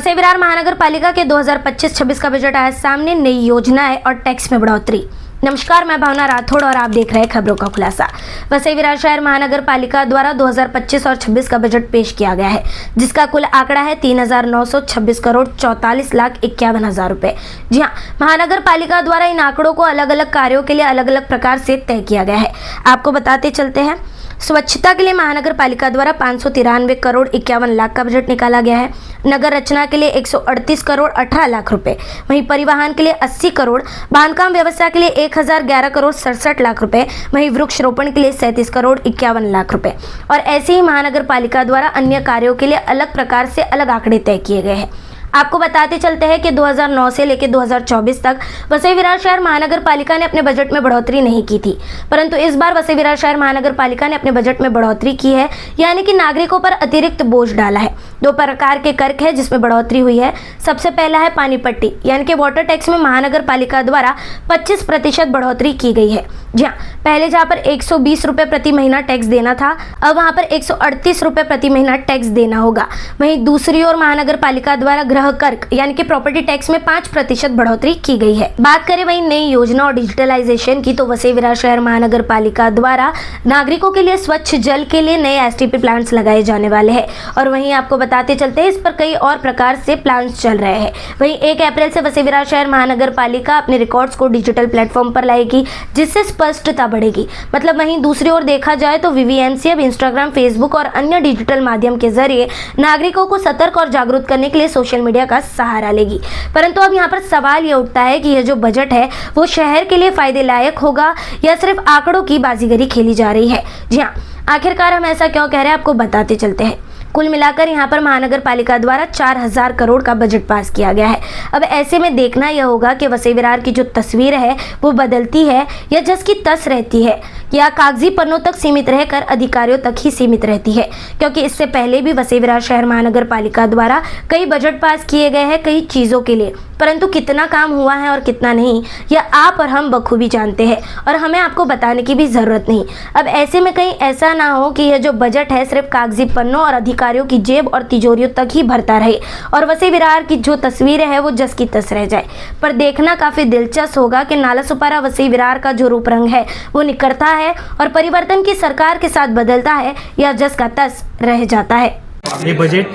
वसई विरार महानगर पालिका के 2025-26 का बजट आया सामने, नई योजनाएं और टैक्स में बढ़ोतरी। नमस्कार, मैं भावना राठौड़ और आप देख रहे हैं खबरों का खुलासा। वसई विरार शहर महानगर पालिका द्वारा 2025 और 26 का बजट पेश किया गया है, जिसका कुल आंकड़ा है 3,926 करोड़ 44,51,000 रुपए। जी हाँ, महानगर पालिका द्वारा इन आंकड़ों को अलग अलग कार्यों के लिए अलग अलग प्रकार से तय किया गया है। आपको बताते चलते हैं। स्वच्छता के लिए महानगर पालिका द्वारा 593 करोड़ 51 लाख का बजट निकाला गया है। नगर रचना के लिए 138 करोड़ 18 लाख रुपए, वहीं परिवहन के लिए 80 करोड़, बांधकाम व्यवस्था के लिए 1011 करोड़ 67 लाख रुपए, वहीं वृक्षारोपण के लिए 37 करोड़ 51 लाख रुपए। और ऐसे ही महानगर पालिका द्वारा अन्य कार्यों के लिए अलग प्रकार से अलग आंकड़े तय किए गए हैं। आपको बताते चलते हैं कि 2009 से लेकर 2024 तक वसई विरार शहर महानगर पालिका ने अपने बजट में बढ़ोतरी नहीं की थी, परंतु इस बार वसई विरार शहर महानगर पालिका ने अपने बजट में बढ़ोतरी की है, यानी कि नागरिकों पर अतिरिक्त बोझ डाला है। दो प्रकार के कर है जिसमें बढ़ोतरी हुई है। सबसे पहला है पानी पट्टी, यानी कि वाटर टैक्स में महानगर पालिका द्वारा 25% बढ़ोतरी की गई है। जी हाँ, पहले जहाँ पर 120 रुपये प्रति महीना टैक्स देना था, अब वहाँ पर 138 रुपये प्रति महीना टैक्स देना होगा। वहीं दूसरी ओर महानगर पालिका द्वारा गृह कर यानी कि प्रॉपर्टी टैक्स में 5% बढ़ोतरी की गई है। बात करें वहीं नई योजना और डिजिटलाइजेशन की, तो वसई विरार शहर महानगर पालिका द्वारा नागरिकों के लिए स्वच्छ जल के लिए नए एसटीपी प्लांट्स लगाए जाने वाले हैं। और वहीं आपको बताते चलते हैं, इस पर कई और प्रकार से प्लान्स चल रहे हैं। वहीं 1 अप्रैल से वसई विरार शहर महानगर पालिका अपने रिकॉर्ड्स को डिजिटल प्लेटफॉर्म पर लाएगी, जिससे स्पष्टता बढ़ेगी। मतलब वहीं दूसरी ओर देखा जाए तो वीवीएमसी अब इंस्टाग्राम, फेसबुक और अन्य डिजिटल माध्यम के जरिए नागरिकों को सतर्क और जागरूक करने के लिए सोशल मीडिया का सहारा लेगी। परंतु अब यहाँ पर सवाल ये उठता है कि यह जो बजट है वो शहर के लिए फायदे लायक होगा या सिर्फ आंकड़ों की बाजीगरी खेली जा रही है। जी हाँ, आखिरकार हम ऐसा क्यों कह रहे हैं, आपको बताते चलते हैं। कुल मिलाकर यहाँ पर महानगर पालिका द्वारा 4,000 करोड़ का बजट पास किया गया है। अब ऐसे में देखना यह होगा कि वसई विरार की जो तस्वीर है वो बदलती है या जस की तस रहती है, या कागजी पन्नों तक सीमित रहकर अधिकारियों तक ही सीमित रहती है। क्योंकि इससे पहले भी वसई विरार शहर महानगर पालिका द्वारा कई बजट पास किए गए हैं कई चीज़ों के लिए, परंतु कितना काम हुआ है और कितना नहीं यह आप और हम बखूबी जानते हैं और हमें आपको बताने की भी ज़रूरत नहीं। अब ऐसे में कहीं ऐसा ना हो कि यह जो बजट है सिर्फ कागजी पन्नों और अधिकारियों की जेब और तिजोरियों तक ही भरता रहे और वसई विरार की जो तस्वीरें है वो जस की तस रह जाए। पर देखना काफ़ी दिलचस्प होगा कि नालासोपारा वसई विरार का जो रूप रंग है वो निखरता है और परिवर्तन की सरकार के साथ बदलता है या जस का तस रह जाता है। ये बजट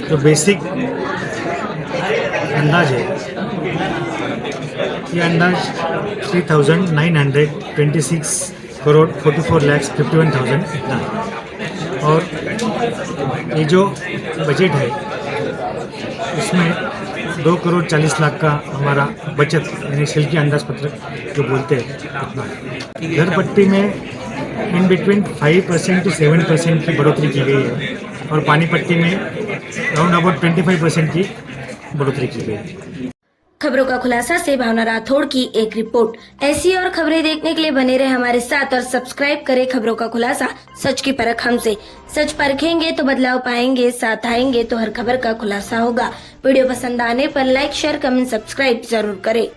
जो बेसिक अंदाज है, ये अंदाज 3,926 करोड़ 44,51,000 इतना है। और ये जो बजट है उसमें 2 करोड़ 40 लाख का हमारा बचत यानी शिल्की अंदाज पत्र जो बोलते हैं उतना है। घर पट्टी में इन बिटवीन 5% to 7% की बढ़ोतरी की गई है और पानी पट्टी में राउंड अबाउट 25% की बढ़ोतरी की गई है। खबरों का खुलासा से भावना राठौड़ की एक रिपोर्ट। ऐसी और खबरें देखने के लिए बने रहे हमारे साथ और सब्सक्राइब करें खबरों का खुलासा, सच की परख हमसे। सच परखेंगे तो बदलाव पाएंगे, साथ आएंगे तो हर खबर का खुलासा होगा। वीडियो पसंद आने पर लाइक, शेयर, कमेंट, सब्सक्राइब जरूर करें।